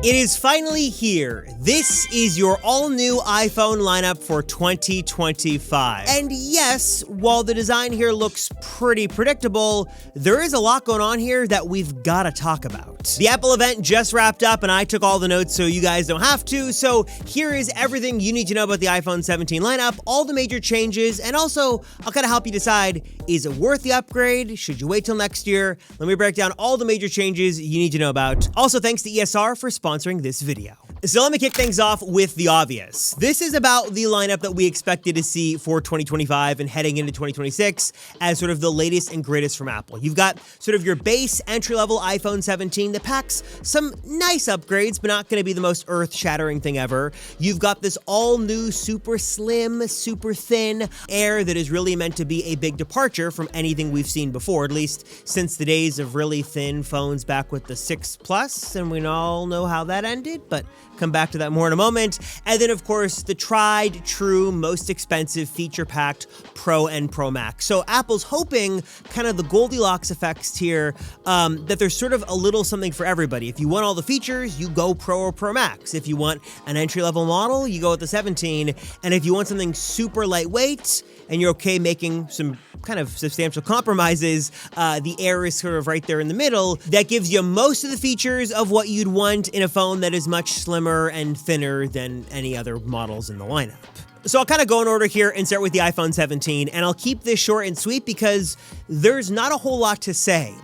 It is finally here. This is your all-new iPhone lineup for 2025. And yes, while the design here looks pretty predictable, there is a lot going on here that we've got to talk about. The Apple event just wrapped up and I took all the notes so you guys don't have to, so here is everything you need to know about the iPhone 17 lineup, all the major changes, and also I'll kind of help you decide, is it worth the upgrade? Should you wait till next year? Let me break down all the major changes you need to know about. Also, thanks to ESR for sponsoring this video. So let me kick things off with the obvious. This is about the lineup that we expected to see for 2025 and heading into 2026 as sort of the latest and greatest from Apple. You've got sort of your base entry-level iPhone 17 that packs some nice upgrades, but not going to be the most earth-shattering thing ever. You've got this all-new super slim, super thin Air that is really meant to be a big departure from anything we've seen before, at least since the days of really thin phones back with the 6 Plus, and we all know how that ended, but come back to that more in a moment. And then, of course, the tried, true, most expensive, feature-packed Pro and Pro Max. So Apple's hoping kind of the Goldilocks effects here, that there's sort of a little something for everybody. If you want all the features, you go Pro or Pro Max. If you want an entry-level model, you go with the 17. And if you want something super lightweight and you're okay making some kind of substantial compromises, the Air is sort of right there in the middle. That gives you most of the features of what you'd want in a phone that is much slimmer and thinner than any other models in the lineup. So I'll kind of go in order here and start with the iPhone 17, and I'll keep this short and sweet because there's not a whole lot to say.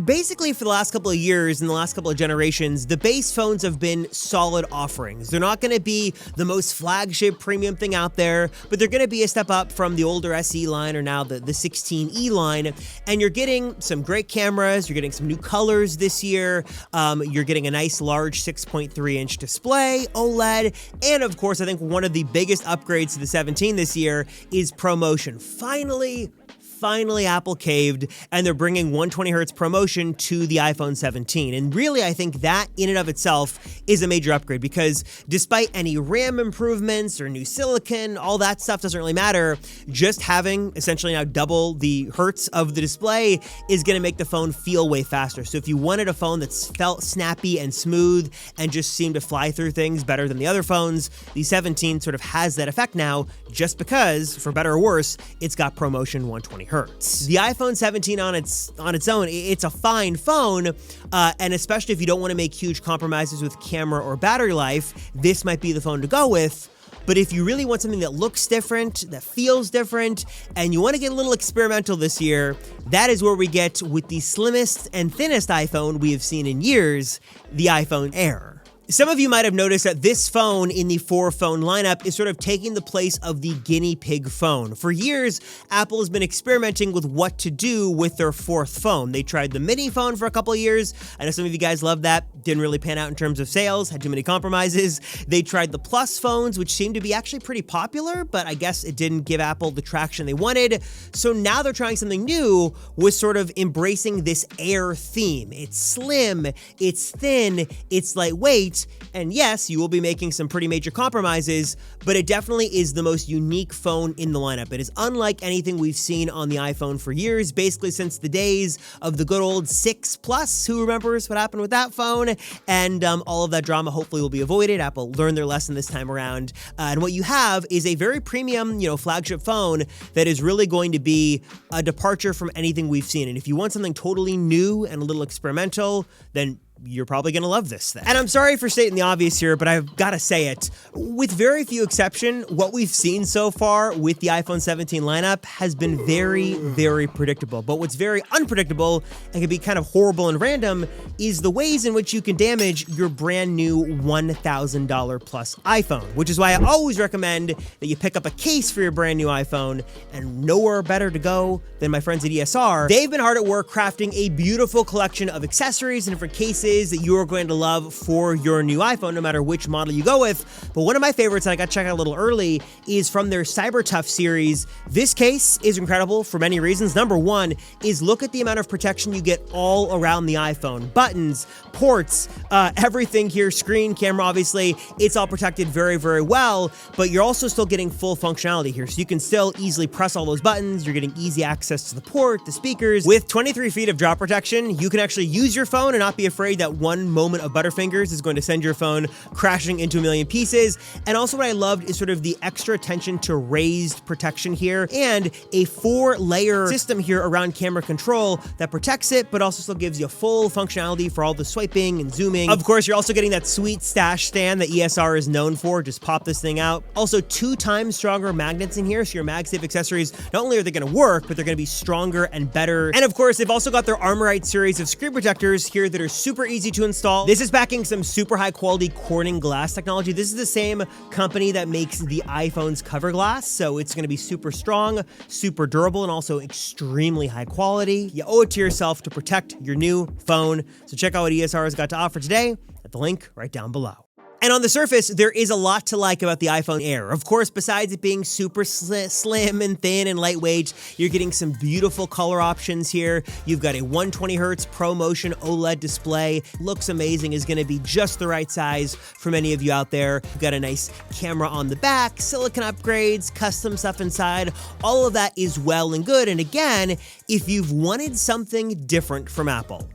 Basically, for the last couple of years and the last couple of generations, the base phones have been solid offerings. They're not going to be the most flagship premium thing out there, but they're going to be a step up from the older SE line or now the 16E line. And you're getting some great cameras. You're getting some new colors this year. You're getting a nice large 6.3-inch display, OLED. And of course, I think one of the biggest upgrades to the 17 this year is ProMotion. Finally, Apple caved, and they're bringing 120Hz ProMotion to the iPhone 17. And really, I think that in and of itself is a major upgrade because despite any RAM improvements or new silicon, all that stuff doesn't really matter. Just having essentially now double the hertz of the display is going to make the phone feel way faster. So if you wanted a phone that's felt snappy and smooth and just seemed to fly through things better than the other phones, the 17 sort of has that effect now just because, for better or worse, it's got ProMotion 120Hz. The iPhone 17 on its own, it's a fine phone, and especially if you don't want to make huge compromises with camera or battery life, this might be the phone to go with. But if you really want something that looks different, that feels different, and you want to get a little experimental this year, that is where we get with the slimmest and thinnest iPhone we have seen in years, the iPhone Air. Some of you might have noticed that this phone in the 4-phone lineup is sort of taking the place of the guinea pig phone. For years, Apple has been experimenting with what to do with their 4th phone. They tried the mini phone for a couple of years. I know some of you guys love that. Didn't really pan out in terms of sales, had too many compromises. They tried the Plus phones, which seemed to be actually pretty popular, but I guess it didn't give Apple the traction they wanted. So now they're trying something new with sort of embracing this Air theme. It's slim, it's thin, it's lightweight, and yes, you will be making some pretty major compromises, but it definitely is the most unique phone in the lineup. It is unlike anything we've seen on the iPhone for years, basically since the days of the good old 6 Plus. Who remembers what happened with that phone? And all of that drama hopefully will be avoided. Apple learned their lesson this time around. And what you have is a very premium, flagship phone that is really going to be a departure from anything we've seen. And if you want something totally new and a little experimental, then you're probably going to love this thing. And I'm sorry for stating the obvious here, but I've got to say it. With very few exception, what we've seen so far with the iPhone 17 lineup has been very, very predictable. But what's very unpredictable and can be kind of horrible and random is the ways in which you can damage your brand new $1,000 plus iPhone, which is why I always recommend that you pick up a case for your brand new iPhone, and nowhere better to go than my friends at ESR. They've been hard at work crafting a beautiful collection of accessories and different cases that you are going to love for your new iPhone, no matter which model you go with. But one of my favorites that I got to check out a little early is from their CyberTough series. This case is incredible for many reasons. Number one is look at the amount of protection you get all around the iPhone. Buttons, ports, everything here, screen, camera, obviously, it's all protected very, very well, but you're also still getting full functionality here. So you can still easily press all those buttons. You're getting easy access to the port, the speakers. With 23 feet of drop protection, you can actually use your phone and not be afraid that one moment of Butterfingers is going to send your phone crashing into a million pieces. And also what I loved is sort of the extra attention to raised protection here and a 4-layer system here around camera control that protects it, but also still gives you full functionality for all the swiping and zooming. Of course, you're also getting that sweet stash stand that ESR is known for. Just pop this thing out. Also, 2 times stronger magnets in here, so your MagSafe accessories, not only are they going to work, but they're going to be stronger and better. And of course, they've also got their Armorite series of screen protectors here that are super easy to install. This is backing some super high quality Corning glass technology. This is the same company that makes the iPhone's cover glass, so it's going to be super strong, super durable, and also extremely high quality. You owe it to yourself to protect your new phone. So check out what ESR has got to offer today at the link right down below. And on the surface, there is a lot to like about the iPhone Air. Of course, besides it being super slim and thin and lightweight, you're getting some beautiful color options here. You've got a 120 Hz ProMotion OLED display. Looks amazing, is gonna be just the right size for many of you out there. You've got a nice camera on the back, silicon upgrades, custom stuff inside. All of that is well and good. And again, if you've wanted something different from Apple,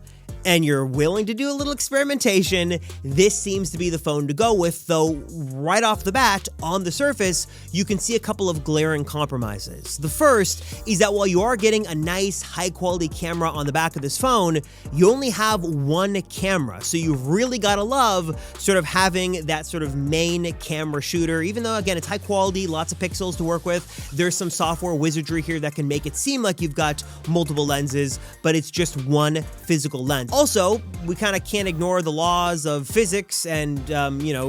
and you're willing to do a little experimentation, this seems to be the phone to go with, though right off the bat, on the surface, you can see a couple of glaring compromises. The first is that while you are getting a nice high-quality camera on the back of this phone, you only have one camera, so you've really got to love sort of having that sort of main camera shooter. Even though, again, it's high quality, lots of pixels to work with, there's some software wizardry here that can make it seem like you've got multiple lenses, but it's just one physical lens. Also, we kind of can't ignore the laws of physics and,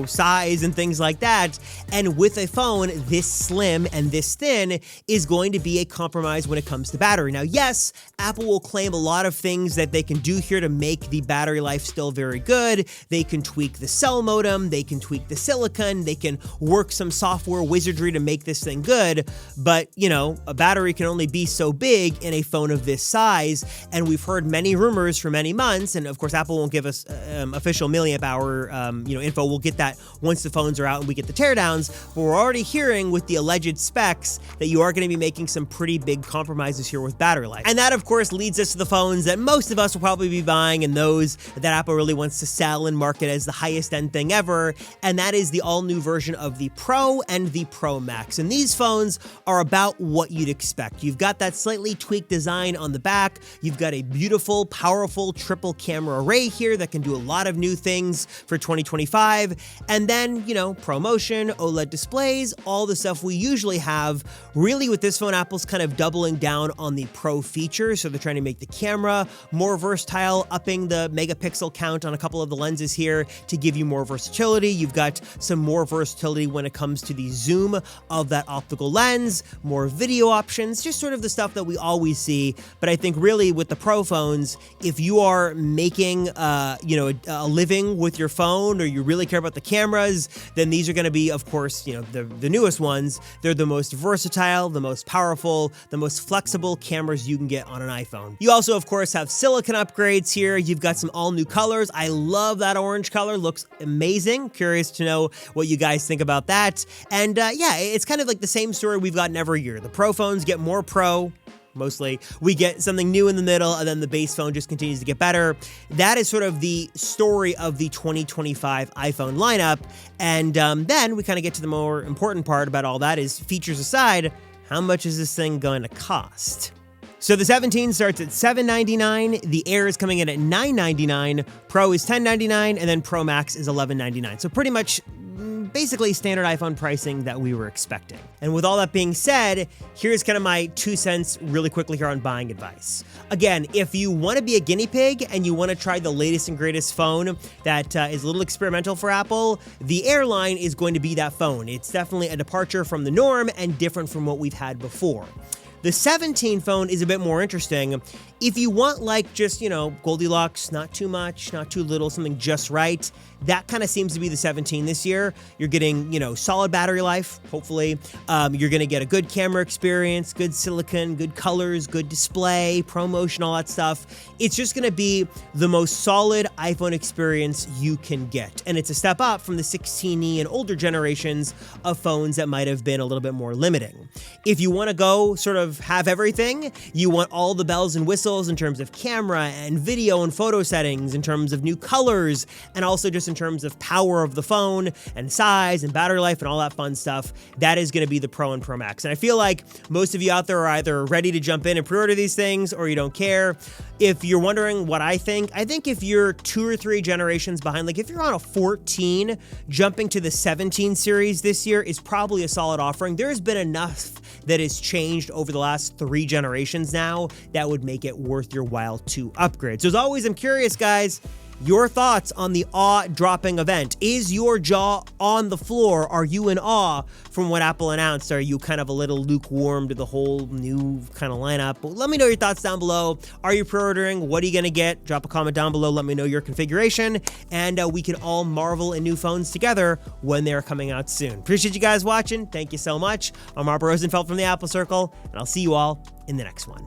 size and things like that. And with a phone this slim and this thin is going to be a compromise when it comes to battery. Now, yes, Apple will claim a lot of things that they can do here to make the battery life still very good. They can tweak the cell modem, they can tweak the silicon, they can work some software wizardry to make this thing good. But, a battery can only be so big in a phone of this size. And we've heard many rumors for many months. And of course, Apple won't give us official milliamp hour, info. We'll get that once the phones are out and we get the teardowns. But we're already hearing with the alleged specs that you are going to be making some pretty big compromises here with battery life. And that, of course, leads us to the phones that most of us will probably be buying and those that Apple really wants to sell and market as the highest end thing ever. And that is the all-new version of the Pro and the Pro Max. And these phones are about what you'd expect. You've got that slightly tweaked design on the back. You've got a beautiful, powerful triple camera array here that can do a lot of new things for 2025. And then, ProMotion, OLED displays, all the stuff we usually have. Really, with this phone, Apple's kind of doubling down on the Pro features. So they're trying to make the camera more versatile, upping the megapixel count on a couple of the lenses here to give you more versatility. You've got some more versatility when it comes to the zoom of that optical lens, more video options, just sort of the stuff that we always see. But I think really with the Pro phones, if you are making a living with your phone or you really care about the cameras, then these are going to be, of course, the newest ones. They're the most versatile, the most powerful, the most flexible cameras you can get on an iPhone. You also, of course, have silicon upgrades here. You've got some all new colors. I love that orange color. Looks amazing. Curious to know what you guys think about that. And it's kind of like the same story we've gotten every year. The Pro phones get more Pro. Mostly, we get something new in the middle, and then the base phone just continues to get better. That is sort of the story of the 2025 iPhone lineup. And then we kind of get to the more important part about all that is, features aside, how much is this thing going to cost? So the 17 starts at $799, the Air is coming in at $999, Pro is $1099, and then Pro Max is $1199. So pretty much basically standard iPhone pricing that we were expecting. And with all that being said, here's kind of my 2 cents really quickly here on buying advice. Again, if you want to be a guinea pig and you want to try the latest and greatest phone that is a little experimental for Apple, the Air line is going to be that phone. It's definitely a departure from the norm and different from what we've had before. The 17 phone is a bit more interesting. If you want just, Goldilocks, not too much, not too little, something just right, that kind of seems to be the 17 this year. You're getting, solid battery life, hopefully. You're going to get a good camera experience, good silicon, good colors, good display, ProMotion, all that stuff. It's just going to be the most solid iPhone experience you can get. And it's a step up from the 16E and older generations of phones that might have been a little bit more limiting. If you want to go sort of have everything, you want all the bells and whistles, pixels, in terms of camera and video and photo settings, in terms of new colors, and also just in terms of power of the phone and size and battery life and all that fun stuff. That is going to be the Pro and Pro Max. And I feel like most of you out there are either ready to jump in and pre-order these things or you don't care. If you're wondering what I think if you're 2 or 3 generations behind, like if you're on a 14, jumping to the 17 series this year is probably a solid offering. There's been enough that has changed over the last 3 generations now that would make it worth your while to upgrade. So as always, I'm curious, guys, your thoughts on the awe-dropping event. Is your jaw on the floor? Are you in awe from what Apple announced? Are you kind of a little lukewarm to the whole new kind of lineup? But let me know your thoughts down below. Are you pre-ordering? What are you going to get? Drop a comment down below. Let me know your configuration. And we can all marvel in new phones together when they're coming out soon. Appreciate you guys watching. Thank you so much. I'm Robert Rosenfeld from the Apple Circle, and I'll see you all in the next one.